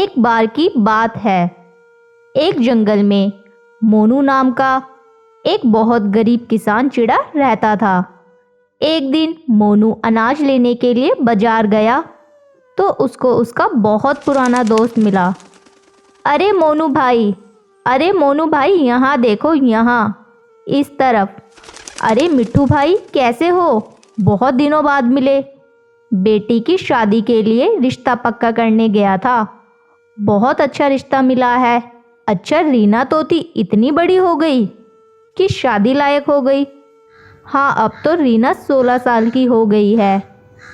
एक बार की बात है, एक जंगल में मोनू नाम का एक बहुत गरीब किसान चिड़ा रहता था। एक दिन मोनू अनाज लेने के लिए बाजार गया तो उसको उसका बहुत पुराना दोस्त मिला। अरे मोनू भाई, अरे मोनू भाई, यहाँ देखो, यहाँ इस तरफ। अरे मिट्ठू भाई, कैसे हो? बहुत दिनों बाद मिले। बेटी की शादी के लिए रिश्ता पक्का करने गया था। बहुत अच्छा रिश्ता मिला है। अच्छा, रीना तोती इतनी बड़ी हो गई कि शादी लायक हो गई। हाँ, अब तो रीना 16 साल की हो गई है।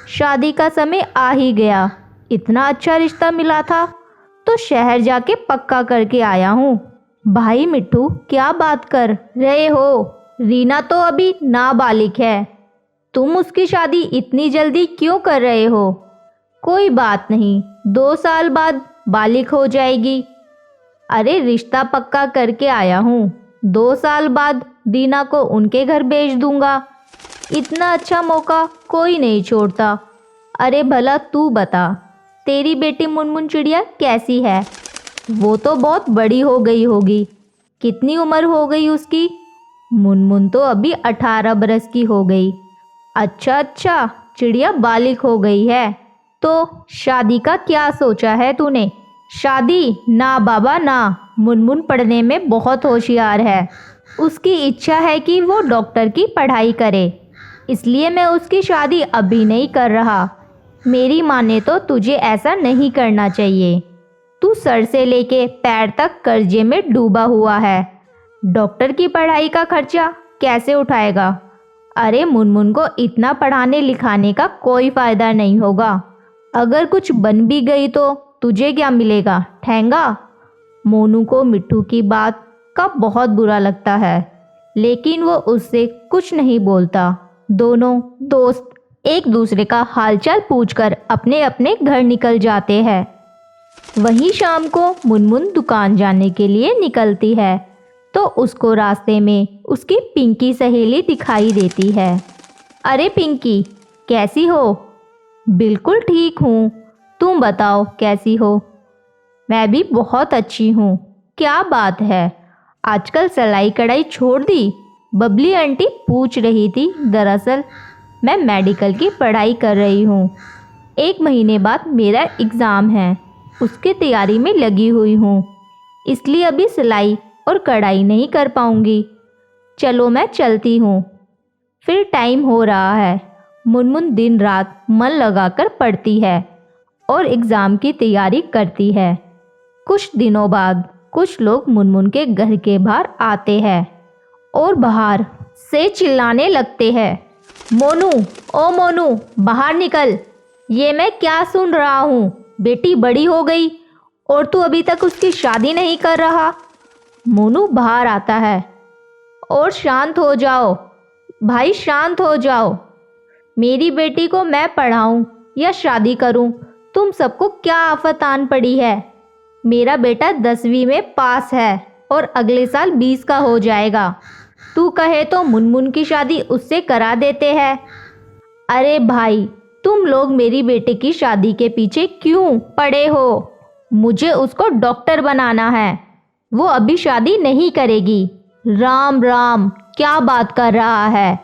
शादी का समय आ ही गया। इतना अच्छा रिश्ता मिला था तो शहर जाके पक्का करके आया हूँ। भाई मिट्ठू, क्या बात कर रहे हो? रीना तो अभी नाबालिग है। तुम उसकी शादी इतनी जल्दी क्यों कर रहे हो? कोई बात नहीं, 2 साल बाद बालिग हो जाएगी। अरे रिश्ता पक्का करके आया हूँ, 2 साल बाद रीना को उनके घर भेज दूंगा। इतना अच्छा मौका कोई नहीं छोड़ता। अरे भला तू बता, तेरी बेटी मुनमुन चिड़िया कैसी है? वो तो बहुत बड़ी हो गई होगी। कितनी उम्र हो गई उसकी? मुनमुन तो अभी 18 बरस की हो गई। अच्छा अच्छा, चिड़िया बालिग हो गई है। तो शादी का क्या सोचा है तूने? शादी? ना बाबा ना। मुनमुन पढ़ने में बहुत होशियार है। उसकी इच्छा है कि वो डॉक्टर की पढ़ाई करे, इसलिए मैं उसकी शादी अभी नहीं कर रहा। मेरी माने तो तुझे ऐसा नहीं करना चाहिए। तू सर से लेके पैर तक कर्जे में डूबा हुआ है। डॉक्टर की पढ़ाई का खर्चा कैसे उठाएगा? अरे मुनमुन को इतना पढ़ाने लिखाने का कोई फ़ायदा नहीं होगा। अगर कुछ बन भी गई तो तुझे क्या मिलेगा? ठेंगा। मोनू को मिट्ठू की बात का बहुत बुरा लगता है, लेकिन वो उससे कुछ नहीं बोलता। दोनों दोस्त एक दूसरे का हालचाल पूछकर अपने अपने घर निकल जाते हैं। वहीं शाम को मुनमुन दुकान जाने के लिए निकलती है तो उसको रास्ते में उसकी पिंकी सहेली दिखाई देती है। अरे पिंकी, कैसी हो? बिल्कुल ठीक हूँ, तुम बताओ कैसी हो? मैं भी बहुत अच्छी हूँ। क्या बात है, आजकल सिलाई कढ़ाई छोड़ दी? बबली आंटी पूछ रही थी। दरअसल मैं मेडिकल की पढ़ाई कर रही हूँ। 1 महीने बाद मेरा एग्ज़ाम है, उसकी तैयारी में लगी हुई हूँ, इसलिए अभी सिलाई और कढ़ाई नहीं कर पाऊँगी। चलो मैं चलती हूँ, फिर टाइम हो रहा है। मुनमुन दिन रात मन लगाकर पढ़ती है और एग्ज़ाम की तैयारी करती है। कुछ दिनों बाद कुछ लोग मुनमुन के घर के बाहर आते हैं और बाहर से चिल्लाने लगते हैं, मोनू, ओ मोनू, बाहर निकल। ये मैं क्या सुन रहा हूँ? बेटी बड़ी हो गई और तू अभी तक उसकी शादी नहीं कर रहा। मोनू बाहर आता है और शांत हो जाओ भाई, शांत हो जाओ। मेरी बेटी को मैं पढ़ाऊँ या शादी करूँ, तुम सबको क्या आफत आन पड़ी है? मेरा बेटा 10वीं में पास है और अगले साल 20 का हो जाएगा। तू कहे तो मुनमुन की शादी उससे करा देते हैं। अरे भाई, तुम लोग मेरी बेटे की शादी के पीछे क्यों पड़े हो? मुझे उसको डॉक्टर बनाना है, वो अभी शादी नहीं करेगी। राम राम, क्या बात कर रहा है?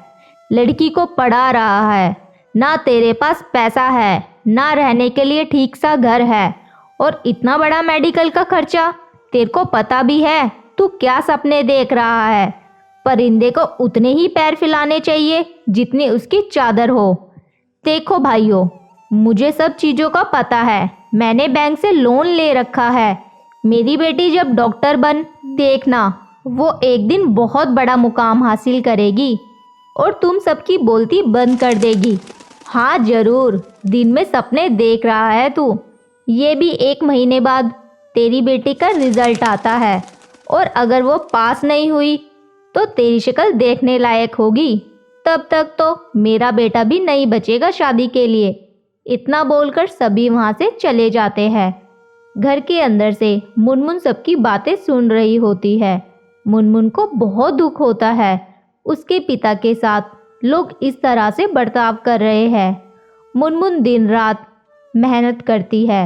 लड़की को पढ़ा रहा है, ना तेरे पास पैसा है, ना रहने के लिए ठीक सा घर है, और इतना बड़ा मेडिकल का खर्चा। तेरे को पता भी है तू क्या सपने देख रहा है? परिंदे को उतने ही पैर फैलाने चाहिए जितनी उसकी चादर हो। देखो भाइयों, मुझे सब चीज़ों का पता है। मैंने बैंक से लोन ले रखा है। मेरी बेटी जब डॉक्टर बन, देखना, वो एक दिन बहुत बड़ा मुकाम हासिल करेगी और तुम सबकी बोलती बंद कर देगी। हाँ ज़रूर, दिन में सपने देख रहा है तू। ये भी 1 महीने बाद तेरी बेटी का रिजल्ट आता है और अगर वो पास नहीं हुई तो तेरी शक्ल देखने लायक होगी। तब तक तो मेरा बेटा भी नहीं बचेगा शादी के लिए। इतना बोलकर सभी वहाँ से चले जाते हैं। घर के अंदर से मुनमुन सबकी बातें सुन रही होती है। मुनमुन को बहुत दुख होता है, उसके पिता के साथ लोग इस तरह से बर्ताव कर रहे हैं। मुनमुन दिन रात मेहनत करती है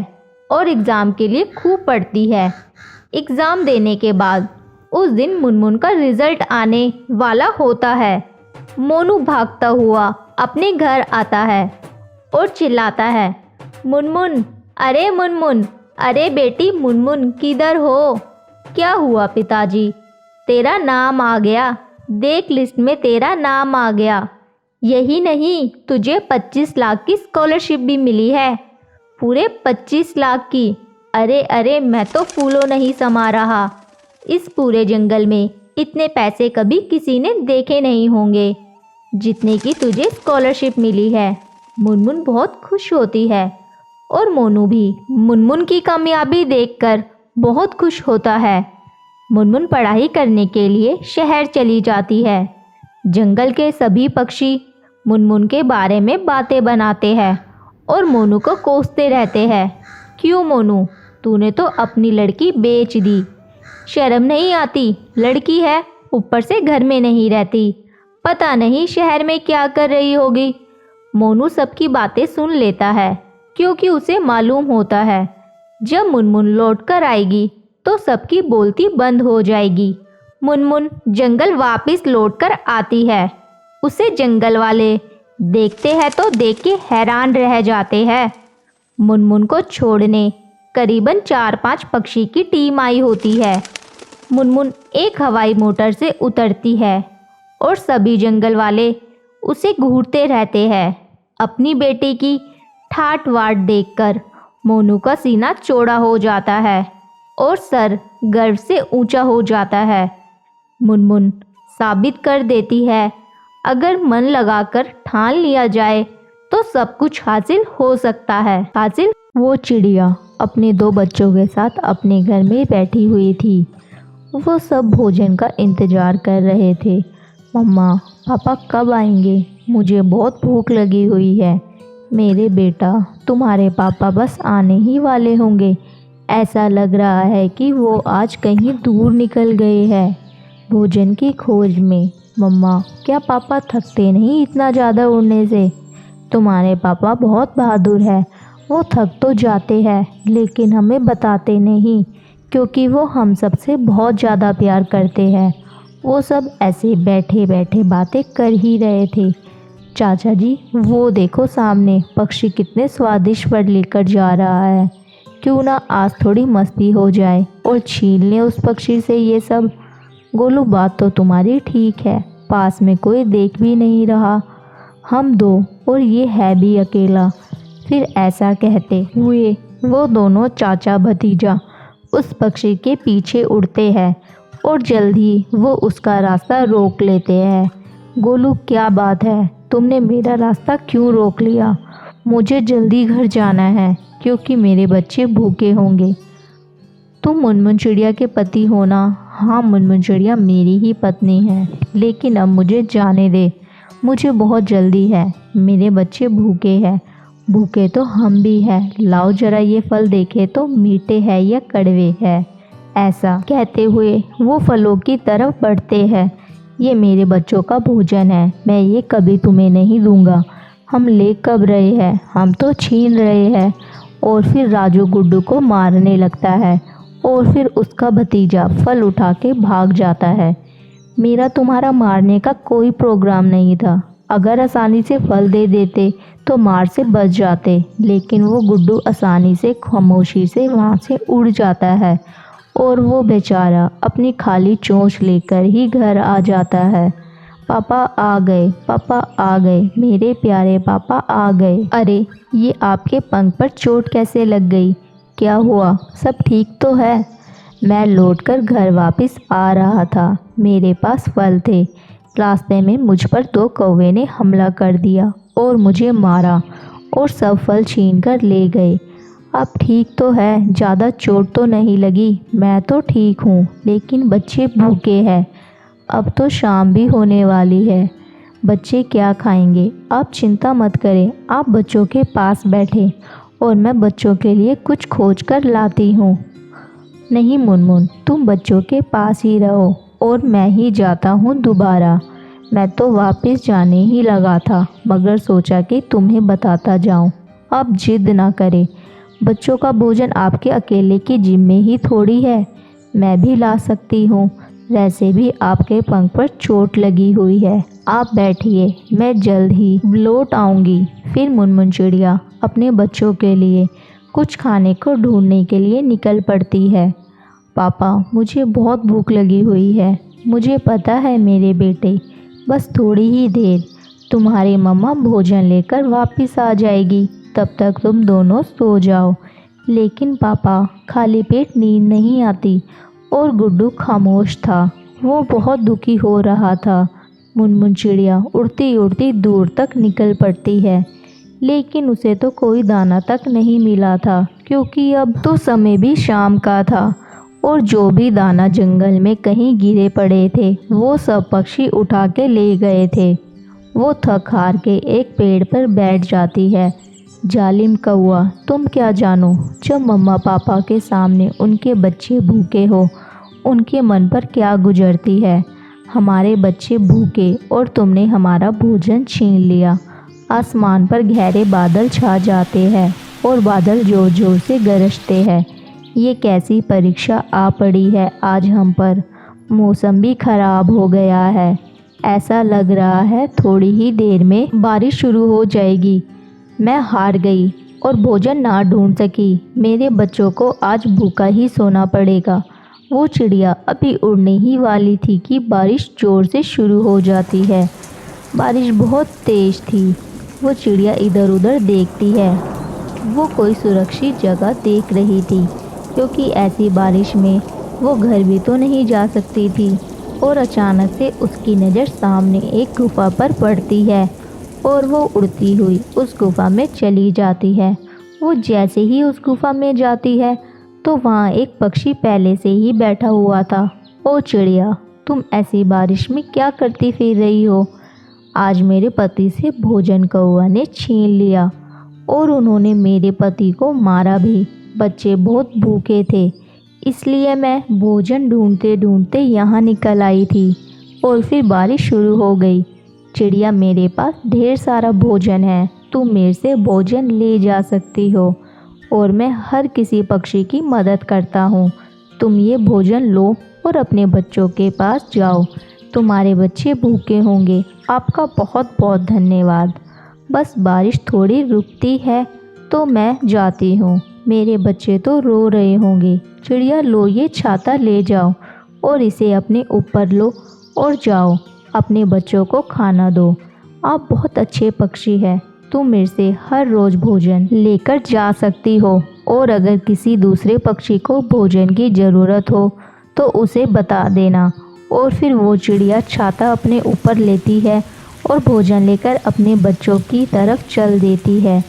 और एग्ज़ाम के लिए खूब पढ़ती है। एग्ज़ाम देने के बाद उस दिन मुनमुन का रिज़ल्ट आने वाला होता है। मोनू भागता हुआ अपने घर आता है और चिल्लाता है, मुनमुन, अरे मुनमुन, अरे बेटी मुनमुन, किधर हो? क्या हुआ पिताजी? तेरा नाम आ गया, देख लिस्ट में तेरा नाम आ गया। यही नहीं, तुझे 25 लाख की स्कॉलरशिप भी मिली है। पूरे 25 लाख की। अरे अरे, मैं तो फूलों नहीं समा रहा। इस पूरे जंगल में इतने पैसे कभी किसी ने देखे नहीं होंगे जितने की तुझे स्कॉलरशिप मिली है। मुनमुन बहुत खुश होती है और मोनू भी मुनमुन की कामयाबी देखकर बहुत खुश होता है। मुनमुन पढ़ाई करने के लिए शहर चली जाती है। जंगल के सभी पक्षी मुनमुन के बारे में बातें बनाते हैं और मोनू को कोसते रहते हैं। क्यों मोनू, तूने तो अपनी लड़की बेच दी। शर्म नहीं आती? लड़की है, ऊपर से घर में नहीं रहती, पता नहीं शहर में क्या कर रही होगी। मोनू सबकी बातें सुन लेता है क्योंकि उसे मालूम होता है जब मुनमुन लौट कर आएगी तो सबकी बोलती बंद हो जाएगी। मुनमुन जंगल वापस लौट कर आती है। उसे जंगल वाले देखते हैं तो देख के हैरान रह जाते हैं। मुनमुन को छोड़ने करीबन 4-5 पक्षी की टीम आई होती है। मुनमुन एक हवाई मोटर से उतरती है और सभी जंगल वाले उसे घूरते रहते हैं। अपनी बेटी की ठाट वाट देखकर मोनू का सीना चौड़ा हो जाता है और सर गर्व से ऊंचा हो जाता है। मुनमुन साबित कर देती है, अगर मन लगाकर ठान लिया जाए तो सब कुछ हासिल हो सकता है। हासिल। वो चिड़िया अपने 2 बच्चों के साथ अपने घर में बैठी हुई थी। वो सब भोजन का इंतज़ार कर रहे थे। मम्मा, पापा कब आएंगे? मुझे बहुत भूख लगी हुई है। मेरे बेटा, तुम्हारे पापा बस आने ही वाले होंगे। ऐसा लग रहा है कि वो आज कहीं दूर निकल गए हैं भोजन की खोज में। मम्मा, क्या पापा थकते नहीं इतना ज़्यादा उड़ने से? तुम्हारे पापा बहुत बहादुर है। वो थक तो जाते हैं लेकिन हमें बताते नहीं क्योंकि वो हम सबसे बहुत ज़्यादा प्यार करते हैं। वो सब ऐसे बैठे बैठे बातें कर ही रहे थे। चाचा जी, वो देखो सामने पक्षी कितने स्वादिष्ट फल लेकर जा रहा है। क्यों ना आज थोड़ी मस्ती हो जाए और छीन लें उस पक्षी से ये सब। गोलू, बात तो तुम्हारी ठीक है, पास में कोई देख भी नहीं रहा, हम 2 और ये है भी अकेला। फिर ऐसा कहते हुए वो दोनों चाचा भतीजा उस पक्षी के पीछे उड़ते हैं और जल्द ही वो उसका रास्ता रोक लेते हैं। गोलू, क्या बात है, तुमने मेरा रास्ता क्यों रोक लिया? मुझे जल्दी घर जाना है क्योंकि मेरे बच्चे भूखे होंगे। तुम मुनमुन चिड़िया के पति हो ना? हाँ, मुनमुन चिड़िया मेरी ही पत्नी है, लेकिन अब मुझे जाने दे, मुझे बहुत जल्दी है। मेरे बच्चे भूखे हैं। भूखे तो हम भी हैं। लाओ जरा ये फल देखे तो मीठे हैं या कड़वे हैं। ऐसा कहते हुए वो फलों की तरफ बढ़ते हैं। ये मेरे बच्चों का भोजन है, मैं ये कभी तुम्हें नहीं दूंगा। हम ले कब रहे हैं? हम तो छीन रहे हैं। और फिर राजू गुड्डू को मारने लगता है और फिर उसका भतीजा फल उठा के भाग जाता है। मेरा तुम्हारा मारने का कोई प्रोग्राम नहीं था। अगर आसानी से फल दे देते तो मार से बच जाते, लेकिन वो गुड्डू आसानी से खामोशी से वहाँ से उड़ जाता है और वो बेचारा अपनी खाली चोंच लेकर ही घर आ जाता है। पापा आ गए, पापा आ गए, मेरे प्यारे पापा आ गए। अरे, ये आपके पंख पर चोट कैसे लग गई? क्या हुआ? सब ठीक तो है? मैं लौटकर घर वापस आ रहा था, मेरे पास फल थे। रास्ते में मुझ पर 2 कौवे ने हमला कर दिया और मुझे मारा और सब फल छीन कर ले गए। अब ठीक तो है, ज़्यादा चोट तो नहीं लगी। मैं तो ठीक हूँ, लेकिन बच्चे भूखे हैं। अब तो शाम भी होने वाली है, बच्चे क्या खाएंगे? आप चिंता मत करें, आप बच्चों के पास बैठें और मैं बच्चों के लिए कुछ खोज कर लाती हूँ। नहीं मुनमुन, तुम बच्चों के पास ही रहो और मैं ही जाता हूँ दोबारा। मैं तो वापस जाने ही लगा था, मगर सोचा कि तुम्हें बताता जाऊँ। अब जिद ना करें, बच्चों का भोजन आपके अकेले की जिम्मे ही थोड़ी है, मैं भी ला सकती हूँ। वैसे भी आपके पंख पर चोट लगी हुई है, आप बैठिए, मैं जल्द ही लौट आऊँगी। फिर मुनमुन चिड़िया अपने बच्चों के लिए कुछ खाने को ढूंढने के लिए निकल पड़ती है। पापा, मुझे बहुत भूख लगी हुई है। मुझे पता है मेरे बेटे, बस थोड़ी ही देर, तुम्हारी मम्मा भोजन लेकर वापस आ जाएगी, तब तक तुम दोनों सो जाओ। लेकिन पापा, खाली पेट नींद नहीं आती। और गुड्डू खामोश था, वो बहुत दुखी हो रहा था। मुनमुन चिड़िया उड़ती उड़ती दूर तक निकल पड़ती है, लेकिन उसे तो कोई दाना तक नहीं मिला था, क्योंकि अब तो समय भी शाम का था और जो भी दाना जंगल में कहीं गिरे पड़े थे वो सब पक्षी उठा के ले गए थे। वो थक हार के एक पेड़ पर बैठ जाती है। जालिम कौआ, तुम क्या जानो, जब मम्मा पापा के सामने उनके बच्चे भूखे हो उनके मन पर क्या गुजरती है। हमारे बच्चे भूखे और तुमने हमारा भोजन छीन लिया। आसमान पर गहरे बादल छा जाते हैं और बादल जोर जोर से गरजते हैं। ये कैसी परीक्षा आ पड़ी है आज हम पर। मौसम भी खराब हो गया है, ऐसा लग रहा है थोड़ी ही देर में बारिश शुरू हो जाएगी। मैं हार गई और भोजन ना ढूंढ सकी। मेरे बच्चों को आज भूखा ही सोना पड़ेगा। वो चिड़िया अभी उड़ने ही वाली थी कि बारिश जोर से शुरू हो जाती है। बारिश बहुत तेज थी। वो चिड़िया इधर उधर देखती है। वो कोई सुरक्षित जगह देख रही थी, क्योंकि ऐसी बारिश में वो घर भी तो नहीं जा सकती थी। और अचानक से उसकी नज़र सामने एक गुफा पर पड़ती है और वो उड़ती हुई उस गुफा में चली जाती है। वो जैसे ही उस गुफा में जाती है तो वहाँ एक पक्षी पहले से ही बैठा हुआ था। ओ चिड़िया, तुम ऐसी बारिश में क्या करती फिर रही हो? आज मेरे पति से भोजन कौवा ने छीन लिया और उन्होंने मेरे पति को मारा भी। बच्चे बहुत भूखे थे, इसलिए मैं भोजन ढूंढते ढूंढते यहाँ निकल आई थी और फिर बारिश शुरू हो गई। चिड़िया, मेरे पास ढेर सारा भोजन है, तुम मेरे से भोजन ले जा सकती हो और मैं हर किसी पक्षी की मदद करता हूँ। तुम ये भोजन लो और अपने बच्चों के पास जाओ, तुम्हारे बच्चे भूखे होंगे। आपका बहुत बहुत धन्यवाद। बस बारिश थोड़ी रुकती है तो मैं जाती हूँ, मेरे बच्चे तो रो रहे होंगे। चिड़िया, लो ये छाता ले जाओ और इसे अपने ऊपर लो और जाओ, अपने बच्चों को खाना दो। आप बहुत अच्छे पक्षी हैं, तुम मेरे से हर रोज़ भोजन लेकर जा सकती हो और अगर किसी दूसरे पक्षी को भोजन की ज़रूरत हो तो उसे बता देना। और फिर वो चिड़िया छाता अपने ऊपर लेती है और भोजन लेकर अपने बच्चों की तरफ चल देती है।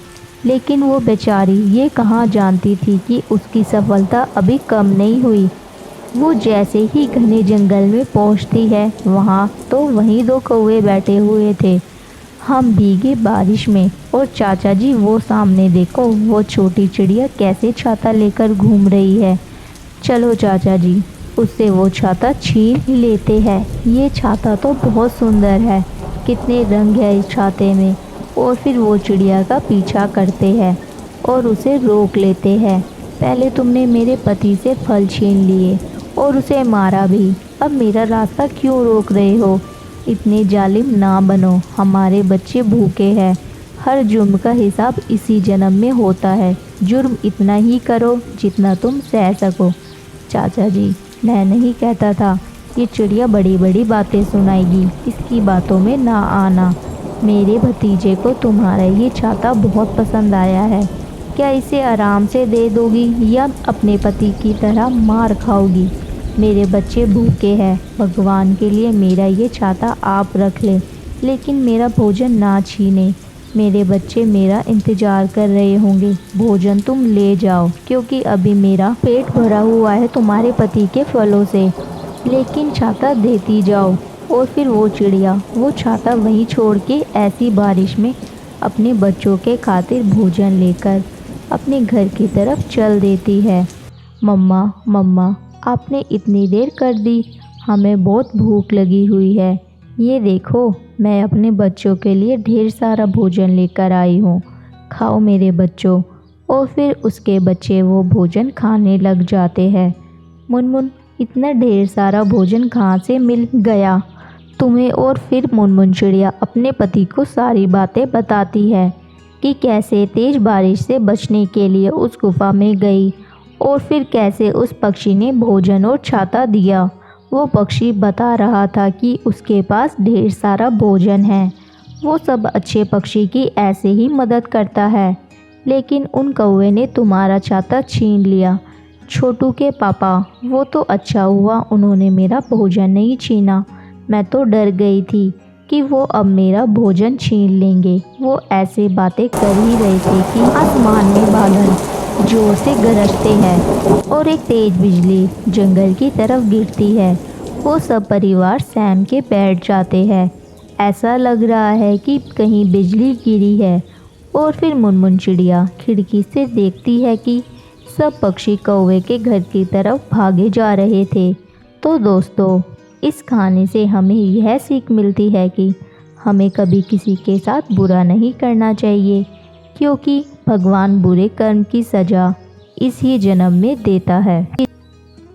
लेकिन वो बेचारी ये कहाँ जानती थी कि उसकी सफलता अभी कम नहीं हुई। वो जैसे ही घने जंगल में पहुंचती है, वहाँ तो वहीं दो कौवे बैठे हुए थे, हम भीगे बारिश में। और चाचा जी, वो सामने देखो, वो छोटी चिड़िया कैसे छाता लेकर घूम रही है। चलो चाचा जी, उससे वो छाता छीन ही लेते हैं। ये छाता तो बहुत सुंदर है, कितने रंग है इस छाते में। और फिर वो चिड़िया का पीछा करते हैं और उसे रोक लेते हैं। पहले तुमने मेरे पति से फल छीन लिए और उसे मारा भी, अब मेरा रास्ता क्यों रोक रहे हो? इतने जालिम ना बनो, हमारे बच्चे भूखे हैं। हर जुर्म का हिसाब इसी जन्म में होता है। जुर्म इतना ही करो जितना तुम सह सको। चाचा जी, मैं नहीं कहता था ये चिड़िया बड़ी बड़ी बातें सुनाएगी, इसकी बातों में ना आना। मेरे भतीजे को तुम्हारा ये छाता बहुत पसंद आया है, क्या इसे आराम से दे दोगी या अपने पति की तरह मार खाओगी? मेरे बच्चे भूखे हैं, भगवान के लिए मेरा ये छाता आप रख लें, लेकिन मेरा भोजन ना छीने। मेरे बच्चे मेरा इंतज़ार कर रहे होंगे। भोजन तुम ले जाओ, क्योंकि अभी मेरा पेट भरा हुआ है तुम्हारे पति के फलों से, लेकिन छाता देती जाओ। और फिर वो चिड़िया वो छाता वहीं छोड़ के ऐसी बारिश में अपने बच्चों के खातिर भोजन लेकर अपने घर की तरफ चल देती है। मम्मा मम्मा, आपने इतनी देर कर दी, हमें बहुत भूख लगी हुई है। ये देखो, मैं अपने बच्चों के लिए ढेर सारा भोजन लेकर आई हूँ, खाओ मेरे बच्चों। और फिर उसके बच्चे वो भोजन खाने लग जाते हैं। मुनमुन, इतना ढेर सारा भोजन कहाँ से मिल गया तुम्हें? और फिर मुनमुन चिड़िया अपने पति को सारी बातें बताती है कि कैसे तेज बारिश से बचने के लिए उस गुफा में गई और फिर कैसे उस पक्षी ने भोजन और छाता दिया। वो पक्षी बता रहा था कि उसके पास ढेर सारा भोजन है, वो सब अच्छे पक्षी की ऐसे ही मदद करता है, लेकिन उन कौवे ने तुम्हारा छाता छीन लिया। छोटू के पापा, वो तो अच्छा हुआ उन्होंने मेरा भोजन नहीं छीना, मैं तो डर गई थी कि वो अब मेरा भोजन छीन लेंगे। वो ऐसे बातें कर ही रहे थे कि आसमान में बादल जोर से गरजते हैं और एक तेज बिजली जंगल की तरफ गिरती है। वो सब परिवार सहम के बैठ जाते हैं। ऐसा लग रहा है कि कहीं बिजली गिरी है। और फिर मुनमुन चिड़िया खिड़की से देखती है कि सब पक्षी कौवे के घर की तरफ भागे जा रहे थे। तो दोस्तों, इस कहानी से हमें यह सीख मिलती है कि हमें कभी किसी के साथ बुरा नहीं करना चाहिए, क्योंकि भगवान बुरे कर्म की सज़ा इसी जन्म में देता है।